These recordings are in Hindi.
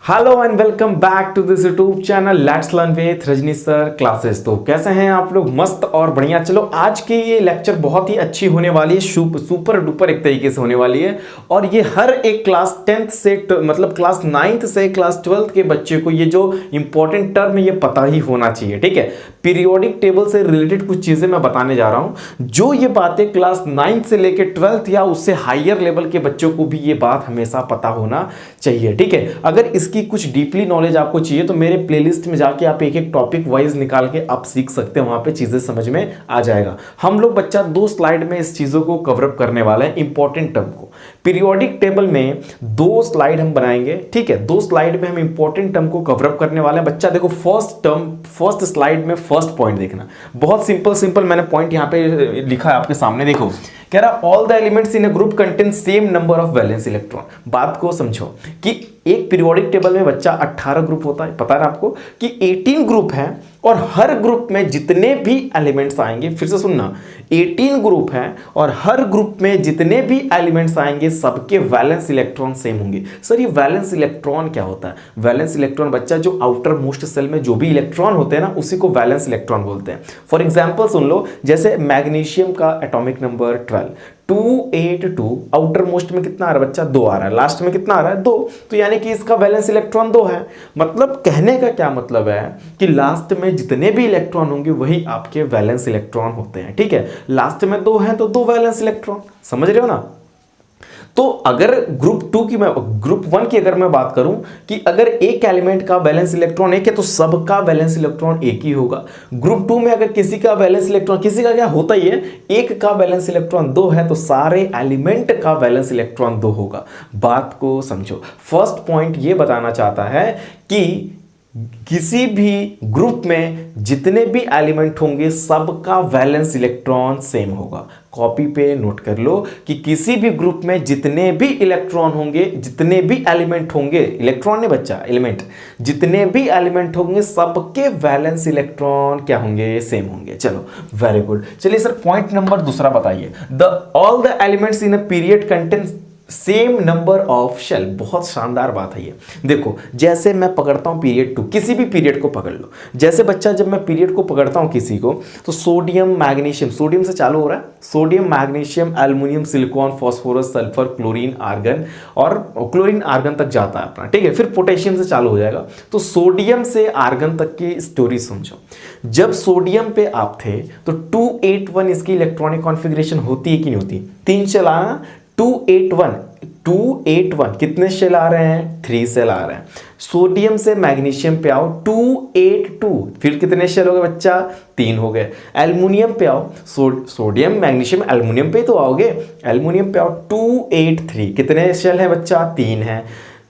Hello and welcome back to this YouTube channel let's learn with Rajni sir classes. तो कैसे हैं आप लोग? मस्त और बढ़िया। चलो आज की ये लेक्चर बहुत ही अच्छी होने वाली है, सुपर डुपर एक तरीके से होने वाली है। और ये हर एक क्लास 10th से मतलब क्लास 9th से क्लास 12th के बच्चे को ये जो इंपॉर्टेंट टर्म है ये पता ही होना चाहिए। ठीक है, पीरियोडिक टेबल से रिलेटेड कुछ चीज़ें मैं बताने जा रहा हूँ, जो ये बातें क्लास 9th से लेकर 12th या उससे हायर लेवल के बच्चों को भी ये बात हमेशा पता होना चाहिए। ठीक है, अगर इसकी कुछ डीपली नॉलेज आपको चाहिए तो मेरे प्लेलिस्ट में जाके आप एक एक टॉपिक वाइज निकाल के आप सीख सकते हैं, वहां पे चीजें समझ में आ जाएगा। हम लोग बच्चा 2 स्लाइड में इस चीजों को कवर अप करने वाले हैं, इंपॉर्टेंट टर्म को। पीरियोडिक टेबल में 2 स्लाइड हम बनाएंगे। ठीक है, 2 स्लाइड में हम इंपॉर्टेंट टर्म को कवर अप करने वाले हैं। बच्चा देखो, फर्स्ट स्लाइड में फर्स्ट पॉइंट देखना, बहुत सिंपल मैंने पॉइंट यहां पे लिखा है आपके सामने। देखो, कह रहा all the elements in a group contain same number of valence electron. बात को समझो कि एक पीरियोडिक टेबल में बच्चा 18 ग्रुप होता है, पता है ना आपको कि 18 ग्रुप हैं और हर ग्रुप में जितने भी एलिमेंट्स आएंगे, फिर से सुनना, 18 ग्रुप हैं और हर ग्रुप में जितने भी एलिमेंट्स आएंगे सबके वैलेंस इलेक्ट्रॉन सेम होंगे। सर ये वैलेंस इलेक्ट्रॉन क्या होता है? वैलेंस इलेक्ट्रॉन बच्चा जो आउटर मोस्ट सेल में जो भी इलेक्ट्रॉन होते हैं ना, उसी को वैलेंस इलेक्ट्रॉन बोलते हैं। फॉर एग्जाम्पल सुन लो, जैसे मैग्नीशियम का एटॉमिक नंबर 12 282, आउटर मोस्ट में कितना आ रहा है बच्चा? 2 आ रहा है, लास्ट में कितना आ रहा है? 2। तो यानी कि इसका वैलेंस इलेक्ट्रॉन 2 है। मतलब कहने का क्या मतलब है कि लास्ट में जितने भी इलेक्ट्रॉन होंगे वही आपके वैलेंस इलेक्ट्रॉन होते हैं। ठीक है, लास्ट में 2 हैं तो 2 वैलेंस इलेक्ट्रॉन, समझ रहे हो ना? तो अगर ग्रुप 1 की अगर मैं बात करूं कि अगर एक एलिमेंट का वैलेंस इलेक्ट्रॉन 1 है तो सबका वैलेंस इलेक्ट्रॉन 1 ही होगा। ग्रुप 2 में अगर किसी का वैलेंस इलेक्ट्रॉन, किसी का क्या होता ही है, 1 का वैलेंस इलेक्ट्रॉन 2 है तो सारे एलिमेंट का वैलेंस इलेक्ट्रॉन 2 होगा। बात को समझो। फर्स्ट पॉइंट ये बताना चाहता है कि किसी भी ग्रुप में जितने भी एलिमेंट होंगे सबका वैलेंस इलेक्ट्रॉन सेम होगा। कॉपी पे नोट कर लो कि किसी भी ग्रुप में जितने भी इलेक्ट्रॉन होंगे, जितने भी एलिमेंट होंगे, इलेक्ट्रॉन ने बच्चा एलिमेंट, जितने भी एलिमेंट होंगे सबके वैलेंस इलेक्ट्रॉन क्या होंगे? सेम होंगे। चलो वेरी गुड। चलिए सर पॉइंट नंबर दूसरा बताइए। All the elements in a period contain same number of shell. बहुत शानदार बात है ये। देखो, जैसे मैं पकड़ता हूं पीरियड 2, किसी भी पीरियड को पकड़ लो। जैसे बच्चा जब मैं पीरियड को पकड़ता हूं किसी को, तो सोडियम मैग्नीशियम, सोडियम से चालू हो रहा है, sodium magnesium aluminium silicon phosphorus sulphur chlorine argon, और क्लोरीन आर्गन तक जाता है अपना। ठीक है, फिर पोटेशियम से चालू हो जाएगा। तो सोडियम से आर्गन तक की स्टोरी समझो। जब सोडियम पे आप थे तो 281 इसकी इलेक्ट्रॉनिक कॉन्फ़िगरेशन होती है कि नहीं होती? 3 शेल आना, 281 कितने शेल आ रहे हैं? 3 शेल आ रहे हैं। सोडियम से मैग्नीशियम पे आओ 282, फिर कितने शेल हो गए बच्चा? 3 हो गए। एल्युमिनियम पे आओ, सोडियम मैग्नीशियम एल्युमिनियम पे तो आओगे, एल्युमिनियम पे आओ 283, कितने शेल है बच्चा? 3 है।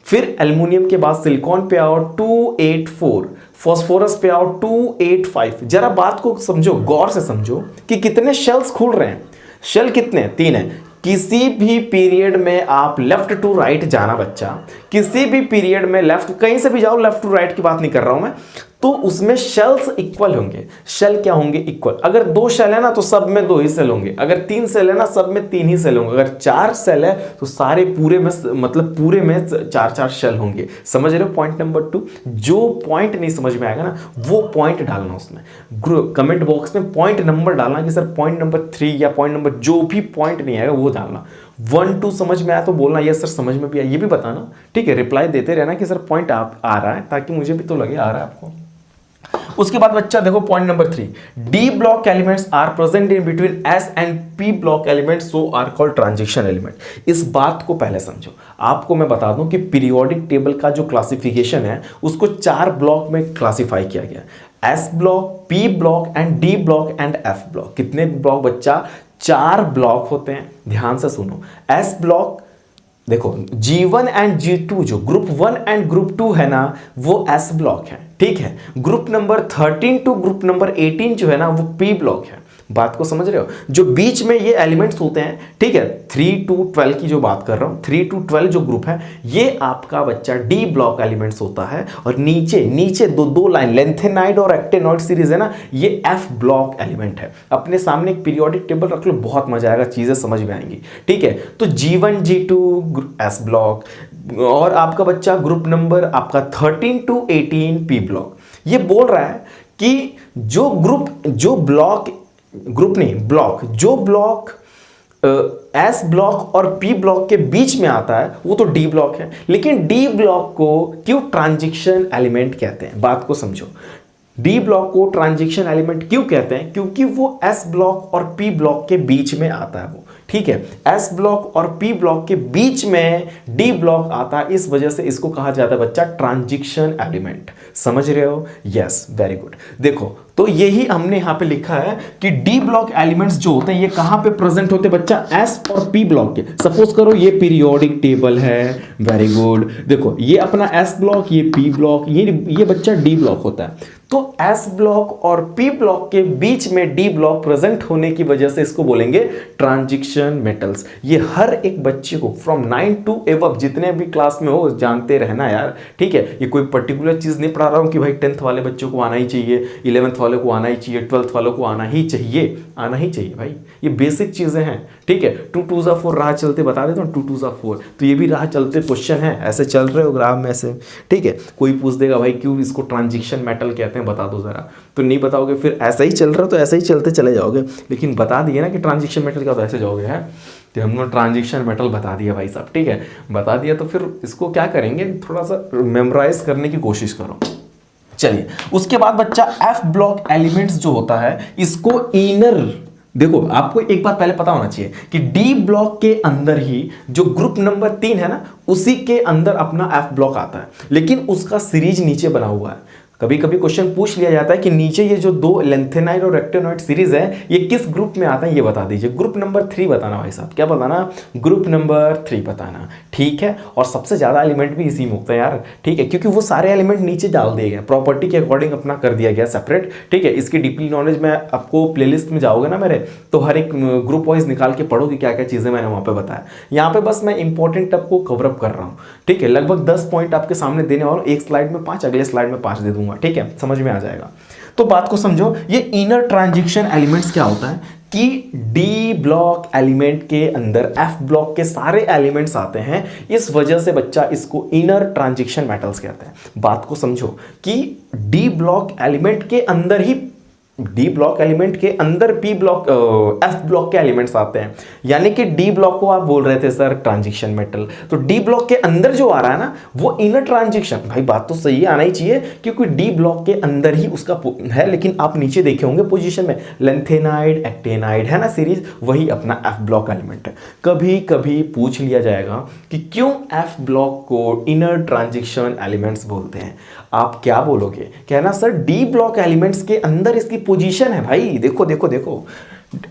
फिर एल्युमिनियम के बाद सिलिकॉन पे आओ 284, फॉस्फोरस पे आओ 285। जरा बात को समझो, गौर से समझो कि कितने शेल्स खुल रहे हैं। शेल कितने? 3 है। किसी भी पीरियड में आप लेफ्ट टू राइट जाना बच्चा, किसी भी पीरियड में लेफ्ट, कहीं से भी जाओ, लेफ्ट टू राइट की बात नहीं कर रहा हूं मैं, तो उसमें शेल्स इक्वल होंगे। शेल क्या होंगे? इक्वल। अगर 2 शेल है ना तो सब में 2 ही सेल होंगे, अगर 3 सेल है ना सब में 3 ही सेल होंगे, अगर 4 सेल है तो सारे पूरे में, मतलब पूरे में 4 शेल होंगे। समझ रहे हो? Point number 2। जो पॉइंट नहीं समझ में आएगा ना वो पॉइंट डालना उसमें, कमेंट बॉक्स में पॉइंट नंबर डालना कि सर पॉइंट नंबर 3 या पॉइंट नंबर, जो भी पॉइंट नहीं आएगा वो डालना। 1 2 समझ में आया तो बोलना यस सर समझ में भी आया, ये भी बताना। ठीक है, रिप्लाई देते रहना कि सर पॉइंट आप आ रहा है, ताकि मुझे भी तो लगे आ रहा है आपको। उसके बाद बच्चा देखो point number 3, D block elements are present in between S and P block elements, so are called transition element. इस बात को पहले समझो। आपको मैं बता दूं कि पीरियोडिक टेबल का जो क्लासिफिकेशन है उसको 4 ब्लॉक में क्लासिफाई किया गया, S block, P block and D block and F block. कितने ब्लॉक बच्चा? 4 ब्लॉक होते हैं। ध्यान से सुनो। एस ब्लॉक देखो, G1 एंड G2 जो ग्रुप 1 एंड ग्रुप 2 है ना वो एस ब्लॉक है। ठीक है, group number 13 to group number 18 जो है ना वो पी ब्लॉक है। बात को समझ रहे हो? जो बीच में ये एलिमेंट्स होते हैं, ठीक है, 3 to 12 की जो बात कर रहा हूं, 3 to 12 जो ग्रुप है ये आपका बच्चा डी ब्लॉक एलिमेंट्स होता है। और नीचे नीचे दो लाइन लेंथेनाइड और एक्टेनॉइड सीरीज है ना, ये एफ ब्लॉक एलिमेंट है। अपने सामने एक पीरियोडिक टेबल रख लो, बहुत मजा आएगा, चीजें समझ में आएंगी। ठीक है, तो G1 G2 एस ब्लॉक, और आपका बच्चा ग्रुप नंबर आपका 13 to 18 पी ब्लॉक। ये बोल रहा है कि जो ब्लॉक एस ब्लॉक और पी ब्लॉक के बीच में आता है वो तो डी ब्लॉक है, लेकिन डी ब्लॉक को क्यों ट्रांजिशन एलिमेंट कहते हैं? बात को समझो, डी ब्लॉक को ट्रांजिशन एलिमेंट क्यों कहते हैं? क्योंकि वो एस ब्लॉक और पी ब्लॉक के बीच में आता है वो, ठीक है। एस ब्लॉक और पी ब्लॉक के बीच में डी ब्लॉक आता है, इस वजह से इसको कहा जाता है बच्चा ट्रांजिशन एलिमेंट। समझ रहे हो? Yes, very good. देखो तो यही हमने यहां पे लिखा है कि डी ब्लॉक एलिमेंट्स जो होते हैं ये कहां पे प्रेजेंट होते हैं बच्चा? एस और पी ब्लॉक के। सपोज करो ये पीरियोडिक टेबल है, वेरी गुड। देखो ये अपना एस ब्लॉक, ये पी ब्लॉक, ये बच्चा डी ब्लॉक होता है। तो एस ब्लॉक और पी ब्लॉक के बीच में डी ब्लॉक प्रेजेंट होने की वजह से इसको बोलेंगे ट्रांजिशन मेटल्स। ये हर एक बच्चे को फ्रॉम 9 to above जितने भी क्लास में हो जानते रहना यार, ठीक है। ये कोई पर्टिकुलर चीज नहीं पढ़ा रहा हूं कि भाई 10th वाले बच्चों को आना ही चाहिए, 11th वाले को आना ही चाहिए, 12th वालों को आना ही चाहिए भाई। ये बेसिक चीजें हैं, ठीक है। 2 2 जा 4 राह चलते बता देता हूँ, 2 2 जा 4, तो ये भी राह चलते क्वेश्चन है, ऐसे चल रहे हो ग्राफ में से, ठीक है। कोई पूछ देगा भाई क्यों इसको ट्रांजिशन मेटल कहते हैं, बता दो जरा, तो नहीं बताओगे फिर ऐसा ही चल रहा, तो ऐसा ही चलते चले जाओगे। लेकिन बता दिए ना कि ट्रांजिशन मेटल क्या, तो ऐसे जाओगे है। तो हमने ट्रांजिशन मेटल बता दिया भाई साहब, ठीक है, बता दिया। तो फिर इसको क्या करेंगे, थोड़ा सा मेमोराइज करने की कोशिश करो। चलिए उसके बाद बच्चा एफ ब्लॉक एलिमेंट्स जो होता है इसको इनर, देखो आपको एक बात पहले पता होना चाहिए कि डी ब्लॉक के अंदर ही जो ग्रुप नंबर 3 है ना, उसी के अंदर अपना एफ ब्लॉक आता है, लेकिन उसका सीरीज नीचे बना हुआ है। कभी कभी क्वेश्चन पूछ लिया जाता है कि नीचे ये जो दो लेंथेनाइड और रेक्टेनॉइड सीरीज है ये किस ग्रुप में आता है, ये बता दीजिए। ग्रुप नंबर 3 बताना भाई साहब, क्या बताना? ग्रुप नंबर 3 बताना, ठीक है। और सबसे ज्यादा एलिमेंट भी इसी में होता है यार, ठीक है, क्योंकि वो सारे एलिमेंट नीचे डाल दिए गए, प्रॉपर्टी के अकॉर्डिंग अपना कर दिया गया सेपरेट, ठीक है। इसकी डीपली नॉलेज में आपको प्लेलिस्ट में जाओगे ना मेरे, तो हर एक ग्रुप वाइज निकाल के पढ़ो कि क्या क्या चीजें मैंने वहां पे बताया। यहाँ पे बस मैं इंपॉर्टेंट आपको कवर अप कर रहा हूँ, ठीक है। लगभग 10 पॉइंट आपके सामने देने वाला हूँ, एक स्लाइड में 5, अगले स्लाइड में 5 दे दूंगा, ठीक है, समझ में आ जाएगा। तो बात को समझो, ये इनर ट्रांजिशन एलिमेंट्स क्या होता है कि डी ब्लॉक एलिमेंट के अंदर एफ ब्लॉक के सारे एलिमेंट्स आते हैं, इस वजह से बच्चा इसको इनर ट्रांजिशन मेटल्स कहते हैं। बात को समझो कि डी ब्लॉक एलिमेंट के अंदर ही, डी ब्लॉक एलिमेंट के अंदर पी ब्लॉक एफ ब्लॉक के एलिमेंट्स आते हैं, यानी कि डी ब्लॉक को आप बोल रहे थे सर ट्रांजिशन मेटल, तो डी ब्लॉक के अंदर जो आ रहा है ना वो इनर ट्रांजिशन, भाई बात तो सही है, आना ही चाहिए, क्योंकि डी ब्लॉक के अंदर ही उसका है। लेकिन आप नीचे देखे होंगे पोजीशन में लेंथेनाइड एक्टेनाइड है ना सीरीज, वही अपना एफ ब्लॉक एलिमेंट है। कभी कभी पूछ लिया जाएगा कि क्यों एफ ब्लॉक को इनर ट्रांजिशन एलिमेंट्स बोलते हैं, आप क्या बोलोगे? कहना सर डी ब्लॉक एलिमेंट्स के अंदर इसकी पोजीशन है भाई, देखो देखो देखो,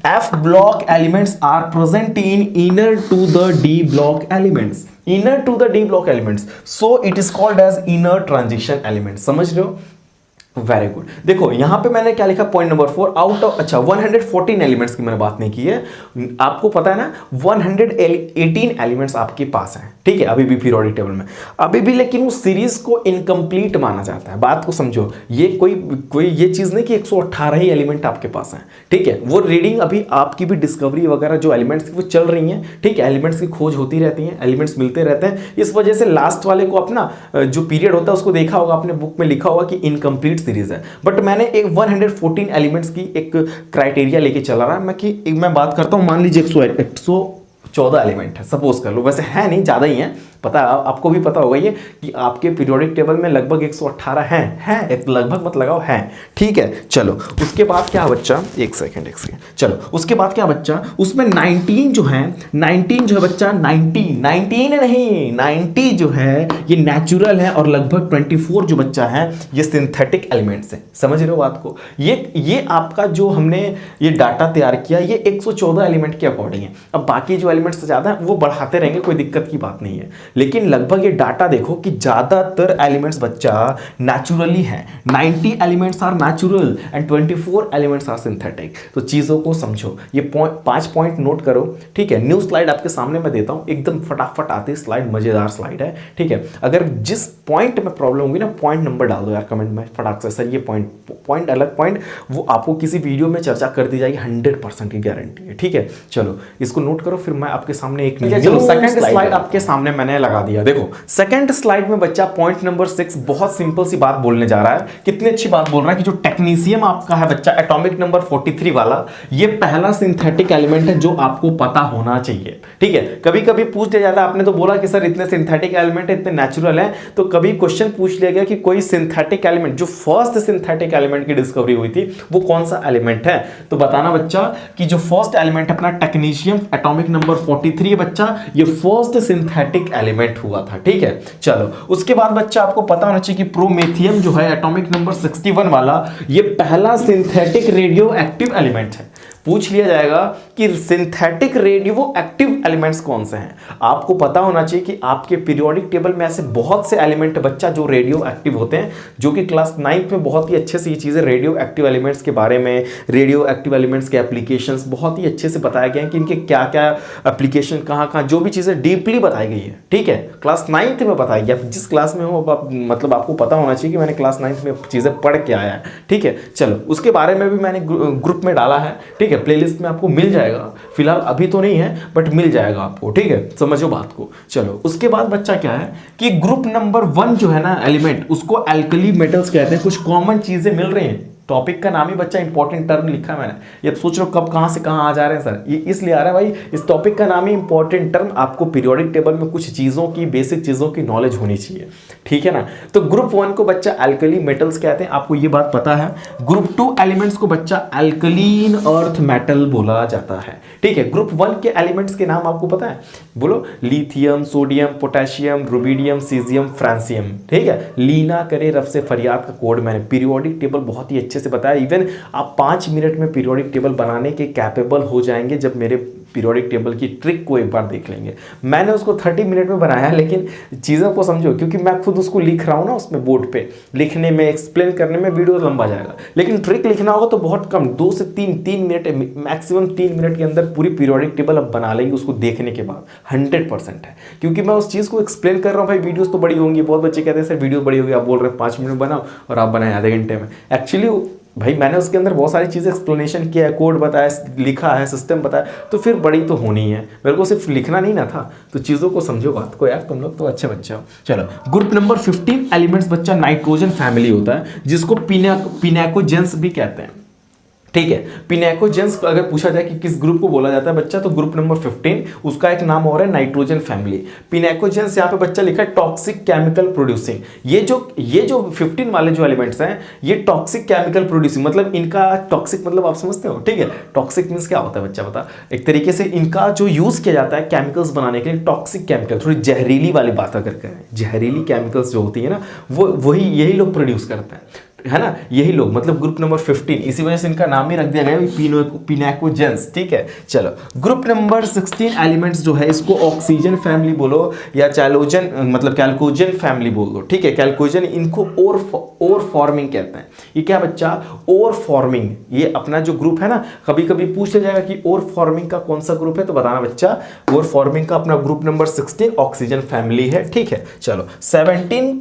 F block elements are present in inner to the D block elements, inner to the D block elements, so it is called as inner transition element. समझ रहे हो? Very good. देखो यहां पे मैंने क्या लिखा, पॉइंट नंबर 4 आउट ऑफ, अच्छा 114 एलिमेंट्स की मैंने बात नहीं की है, आपको पता है ना 118 एलिमेंट्स आपके पास हैं, ठीक है, अभी भी पीरियोडिक टेबल में अभी भी, लेकिन उस सीरीज को इनकम्प्लीट माना जाता है। बात को समझो, ये कोई ये चीज नहीं कि 118 ही एलिमेंट आपके पास हैं, ठीक है। वो रीडिंग अभी आपकी भी डिस्कवरी वगैरह जो एलिमेंट्स की वो चल रही है, ठीक है, एलिमेंट्स की खोज होती रहती है, एलिमेंट्स मिलते रहते हैं, इस वजह से लास्ट वाले को अपना जो पीरियड होता है उसको देखा होगा आपने, बुक में लिखा होगा कि इनकम्प्लीट सीरीज है, बट मैंने एक 114 एलिमेंट्स की एक क्राइटेरिया लेके चला रहा है मैं, मैं बात करता हूं, मान लीजिए 114 एलिमेंट है, सपोज कर लो, वैसे है नहीं, ज्यादा ही है, पता है आपको भी पता होगा ये कि आपके पीरियोडिक टेबल में लगभग 118 हैं, एक लगभग मत लगाओ, हैं, ठीक है। चलो उसके बाद क्या बच्चा, एक सेकेंड, चलो उसके बाद क्या बच्चा, उसमें 19 जो है बच्चा, 19 नहीं 90 जो है ये नेचुरल है, और लगभग 24 जो बच्चा है ये सिंथेटिक एलिमेंट्स है। समझ रहे हो बात को? ये आपका जो हमने ये डाटा तैयार किया ये 114 एलिमेंट के अकॉर्डिंग है। अब बाकी जो एलिमेंट्स ज्यादा है वो बढ़ाते रहेंगे, कोई दिक्कत की बात नहीं है, लेकिन लगभग ये डाटा देखो कि ज्यादातर एलिमेंट्स बच्चा नेचुरली हैं, 90 elements are natural and 24 elements are synthetic. तो चीजों को समझो, ये 5 पॉइंट नोट करो, ठीक है। न्यू स्लाइड आपके सामने मैं देता हूं, एकदम फटाफट आती स्लाइड, मजेदार स्लाइड है, ठीक है। अगर जिस पॉइंट में प्रॉब्लम होगी ना, पॉइंट नंबर डाल दो यार कमेंट में फटाक से, सर ये पॉइंट अलग पॉइंट, वो आपको किसी वीडियो में चर्चा कर दी जाएगी, 100% की गारंटी है, ठीक है। चलो इसको नोट करो, फिर मैं आपके सामने एक सेकंड स्लाइड आपके सामने मैंने लगा दिया। देखो सेकंड स्लाइड में बच्चा पॉइंट नंबर 6 बहुत सिंपल सी बात बोलने जा रहा है। कितनी अच्छी बात बोल रहा है कि जो टेक्नीशियम आपका है बच्चा एटॉमिक नंबर 43 वाला, ये पहला सिंथेटिक एलिमेंट है जो आपको पता होना चाहिए। ठीक है, कभी कभी पूछ दिया जाता है, आपने तो बोला कि सर इतने सिंथेटिक एलिमेंट है, इतने नेचुरल है, तो कभी क्वेश्चन पूछ लिया गया कि कोई सिंथेटिक एलिमेंट, जो फर्स्ट सिंथेटिक एलिमेंट की डिस्कवरी हुई थी वो कौन सा एलिमेंट है, तो बताना बच्चा कि जो फर्स्ट एलिमेंट अपना टेक्नीशियम एटॉमिक नंबर 43 बच्चा, ये फर्स्ट सिंथेटिक एलिमेंट हुआ था। ठीक है, चलो उसके बाद बच्चा आपको पता होना चाहिए कि प्रोमेथियम जो है एटॉमिक नंबर 61 वाला, ये पहला सिंथेटिक रेडियो एक्टिव एलिमेंट है। पूछ लिया जाएगा कि सिंथेटिक रेडियो एक्टिव एलिमेंट्स कौन से हैं। आपको पता होना चाहिए कि आपके पीरियोडिक टेबल में ऐसे बहुत से एलिमेंट बच्चा जो रेडियो एक्टिव होते हैं, जो कि क्लास 9th में बहुत ही अच्छे से ये चीज़ें रेडियो एक्टिव एलिमेंट्स के बारे में, रेडियो एक्टिव एलिमेंट्स के एप्लीकेशंस बहुत ही अच्छे से बताया गया है कि इनके क्या क्या एप्लीकेशन, कहाँ कहाँ, जो भी चीज़ें डीपली बताई गई है। ठीक है, क्लास 9th में बताई गई। जिस क्लास में हो मतलब आपको पता होना चाहिए कि मैंने क्लास 9th में चीज़ें पढ़ के आया है। ठीक है, चलो उसके बारे में भी मैंने ग्रुप में डाला है। ठीक है, प्लेलिस्ट में आपको मिल जाएगा, फिलहाल अभी तो नहीं है बट मिल जाएगा आपको। ठीक है, समझो बात को। चलो उसके बाद बच्चा क्या है कि ग्रुप नंबर 1 जो है ना एलिमेंट, उसको एल्कली मेटल्स कहते हैं। कुछ कॉमन चीजें मिल रही हैं। टॉपिक का नाम ही बच्चा इंपॉर्टेंट टर्म लिखा है मैंने। ये सोच रहे हो कब कहां से कहां आ जा रहे हैं सर, ये इसलिए आ रहा है भाई, इस टॉपिक का नाम ही इंपॉर्टेंट टर्म। आपको पीरियोडिक टेबल में कुछ चीजों की, बेसिक चीजों की नॉलेज होनी चाहिए। ठीक है ना, तो ग्रुप 1 को बच्चा एल्कली मेटल्स कहते हैं, आपको ये बात पता है। ग्रुप 2 एलिमेंट्स को बच्चा एल्कलीन अर्थ मेटल बोला जाता है। ठीक है, ग्रुप 1 के एलिमेंट्स के नाम आपको पता है, बोलो। Lithium, sodium, potassium, rubidium, caesium, francium. ठीक है, लीना करे रफ से फरियाद का कोड मैंने पीरियोडिक टेबल बहुत ही अच्छे से बताया। इवन आप 5 मिनट में पीरियोडिक टेबल बनाने के कैपेबल हो जाएंगे जब मेरे पीरियोडिक टेबल की ट्रिक को एक बार देख लेंगे। मैंने उसको 30 मिनट में बनाया, लेकिन चीज़ों को समझो, क्योंकि मैं खुद उसको लिख रहा हूँ ना, उसमें बोर्ड पे लिखने में, एक्सप्लेन करने में वीडियो लंबा जाएगा। लेकिन ट्रिक लिखना होगा तो बहुत कम, 2 से 3 मिनट, मैक्सिमम 3 मिनट के अंदर पूरी पीरियोडिक टेबल अब बना लेंगे उसको देखने के बाद। 100% है, क्योंकि मैं उस चीज़ को एक्सप्लेन कर रहा हूँ। भाई वीडियोस तो बड़ी होंगी, बहुत बच्चे कहते हैं सर वीडियो बड़ी होगी, आप बोल रहे हैं 5 मिनट बनाओ और आप बनाए आधे घंटे में। एक्चुअली भाई मैंने उसके अंदर बहुत सारी चीज़ें एक्सप्लेनेशन किया है, कोड बताया, लिखा है, सिस्टम बताया, तो फिर बड़ी तो होनी है। मेरे को सिर्फ लिखना नहीं ना था, तो चीज़ों को समझो बात को यार, तुम लोग तो अच्छे बच्चे हो। चलो ग्रुप नंबर 15 एलिमेंट्स बच्चा नाइट्रोजन फैमिली होता है, जिसको पिनेकोजेंस भी कहते हैं। ठीक है, पिनेकोजेंस अगर पूछा जाए कि किस ग्रुप को बोला जाता है बच्चा, तो ग्रुप नंबर 15, उसका एक नाम और है नाइट्रोजन फैमिली। पिनेकोजेंस यहाँ पे बच्चा लिखा है टॉक्सिक केमिकल प्रोड्यूसिंग। ये जो 15 वाले जो एलिमेंट्स हैं, ये टॉक्सिक केमिकल प्रोड्यूसिंग, मतलब इनका टॉक्सिक मतलब आप समझते हो। ठीक है, टॉक्सिक मीन्स क्या होता है बच्चा बता। एक तरीके से इनका जो यूज किया जाता है केमिकल्स बनाने के लिए, टॉक्सिक केमिकल, थोड़ी जहरीली वाली बात अगर करें, जहरीली केमिकल्स जो होती है ना, वही यही लोग प्रोड्यूस करते हैं, है ना, यही लोग, मतलब ग्रुप नंबर 15, इसी वजह से इनका नाम ही रख दिया गया पिनेकोजेंस। ठीक है, चलो ग्रुप नंबर 16 एलिमेंट्स जो है, इसको ऑक्सीजन फैमिली बोलो या चैलोजन, मतलब कैल्कोजन फैमिली बोल दो। ठीक है, कैल्कोजन, इनको ओर फॉर्मिंग कहते हैं। ये क्या बच्चा, ओर फॉर्मिंग, ये अपना जो ग्रुप है ना, कभी कभी पूछ लिया जाएगा कि ओर फॉर्मिंग का कौन सा ग्रुप है, तो बताना बच्चा ओर फॉर्मिंग का अपना ग्रुप नंबर 16 ऑक्सीजन फैमिली है। ठीक है, चलो 17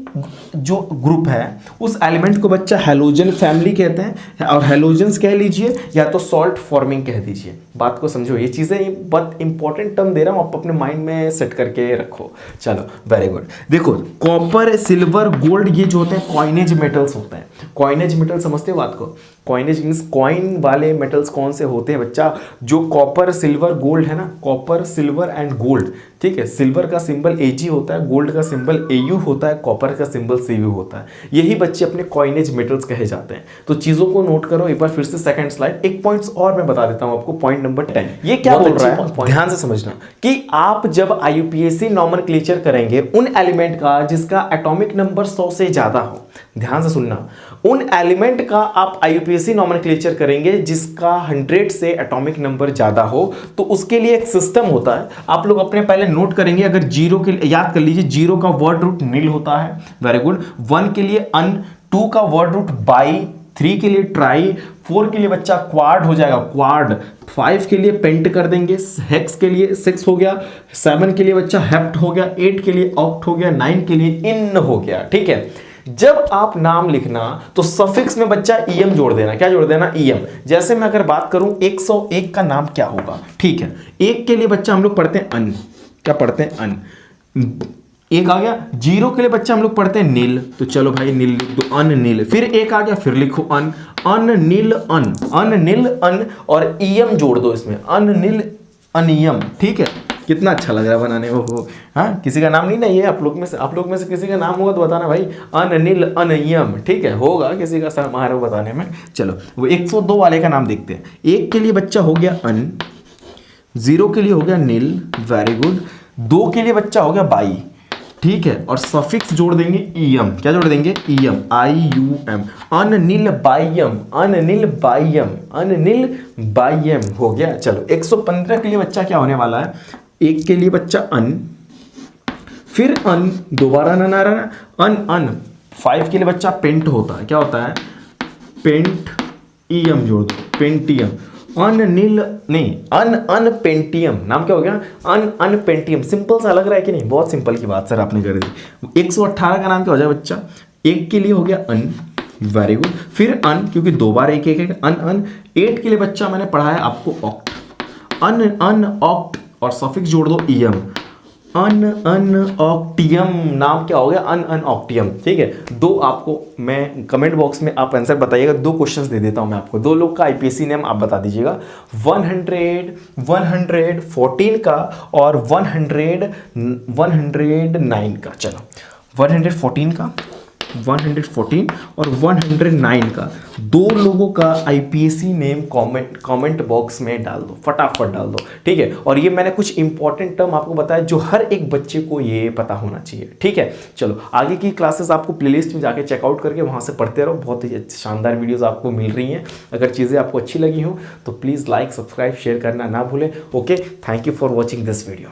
जो ग्रुप है उस एलिमेंट को बच्चा हैलोजन फैमिली कहते हैं, और हैलोजेंस कह लीजिए या तो सॉल्ट फॉर्मिंग कह दीजिए। बात को समझो, ये चीजें बहुत इंपॉर्टेंट टर्म दे रहा हूं, आप अपने माइंड में सेट करके रखो। चलो वेरी गुड। देखो कॉपर, सिल्वर, गोल्ड, ये जो होते हैं कॉइनेज मेटल्स होते हैं। कॉइनेज मेटल समझते हो बात को, कॉइनेज मींस कॉइन वाले मेटल्स कौन से होते हैं बच्चा, जो कॉपर, सिल्वर, गोल्ड है ना, कॉपर, सिल्वर एंड गोल्ड। ठीक है, सिल्वर का सिंबल Ag होता है, गोल्ड का सिंबल Au होता है, कॉपर का सिंबल Cu होता है। यही बच्चे अपने कॉइनेज मेटल्स कहे जाते हैं। तो चीजों को नोट करो एक बार फिर से, सेकंड स्लाइड, एक पॉइंट्स और मैं बता देता हूं आपको। पॉइंट नंबर 10, ये क्या बोल रहा है, ध्यान से समझना कि आप जब IUPAC नॉमेनक्लेचर करेंगे उन एलिमेंट का जिसका एटॉमिक नंबर 100 से ज्यादा हो, ध्यान से सुनना, उन एलिमेंट का आप IUPAC नॉमेनक्लेचर करेंगे जिसका 100 से एटॉमिक नंबर ज्यादा हो, तो उसके लिए एक सिस्टम होता है। आप लोग अपने पहले नोट करेंगे, अगर 0 के लिए याद कर लीजिए, 0 का वर्ड रूट नील होता है, वेरी गुड। 1 के लिए अन, 2 का वर्ड रूट बाई, 3 के लिए ट्राई, 4 के लिए बच्चा क्वाड हो जाएगा, क्वाड, 5 के लिए पेंट कर देंगे, हेक्स के लिए 6 हो गया, 7 के लिए बच्चा हेप्ट हो गया, 8 के लिए ऑक्ट हो गया, 9 के लिए इन हो गया। ठीक है, जब आप नाम लिखना तो सफिक्स में बच्चा em जोड़ देना। क्या जोड़ देना, em। जैसे मैं अगर बात करूं 101 का नाम क्या होगा, ठीक है, 1 के लिए बच्चा हम लोग पढ़ते हैं अन, क्या पढ़ते हैं अन, एक आ गया। जीरो के लिए बच्चा हम लोग पढ़ते हैं नील, तो चलो भाई नील लिख दो, अननील। फिर एक आ गया, फिर लिखो अन, अननील अन, अननील अन, और ईयम जोड़ दो इसमें, अननील अनियम। ठीक है, कितना अच्छा लग रहा है बनाने में। हाँ, किसी का नाम नहीं ना ये, आप लोग में से किसी का नाम होगा तो बताना भाई, अननील अनियम। ठीक है, होगा किसी का सर मारे बताने में। चलो वो 102 वाले का नाम देखते हैं। एक के लिए बच्चा हो गया अन, जीरो के लिए हो गया नील, वेरी गुड। दो के लिए बच्चा हो गया बाई, ठीक है, और सफिक्स जोड़ देंगे ईयम। क्या जोड़ देंगे? ईयम, IUM, अननील बायम, अननील बायम, अननील बायम हो गया। चलो 115 के लिए बच्चा क्या होने वाला है? एक के लिए बच्चा अन, फिर अन, दोबारा न आ रहा, अन अन। 5 के लिए बच्चा पेंट होता है, क्या होता है? पेंट, ईयम जोड़ दो, पेंटियम। अननील नहीं, अन पेंटियम, नाम क्या हो गया? अन पेंटियम। सिंपल सा लग रहा है कि नहीं? बहुत सिंपल की बात सर आपने कर दी। 118 का नाम क्या हो जाए बच्चा? एक के लिए हो गया अन, वेरी गुड। फिर अन, क्योंकि दो बार एक एक अन अन। 8 के लिए बच्चा मैंने पढ़ाया आपको ऑक्ट, अन ऑक्ट, और सफिक्स जोड़ दो ईयम, अन ऑक्टियम। नाम क्या हो गया? अन ऑक्टियम। ठीक है, दो आपको मैं कमेंट बॉक्स में आप आंसर बताइएगा। 2 क्वेश्चंस दे देता हूं मैं आपको, 2 लोग का IPSC नेम आप बता दीजिएगा। 114 का और 109 का। चलो 114 का, 114 और 109 का, 2 लोगों का IPSC नेम कमेंट बॉक्स में डाल दो, फटाफट डाल दो। ठीक है, और ये मैंने कुछ इंपॉर्टेंट टर्म आपको बताया जो हर एक बच्चे को ये पता होना चाहिए। ठीक है, चलो आगे की क्लासेस आपको प्लेलिस्ट में जाके चेकआउट करके वहां से पढ़ते रहो। बहुत ही शानदार वीडियोस आपको मिल रही हैं। अगर चीज़ें आपको अच्छी लगी हो तो प्लीज़ लाइक, सब्सक्राइब, शेयर करना ना भूलें। Okay, thank you for watching this video.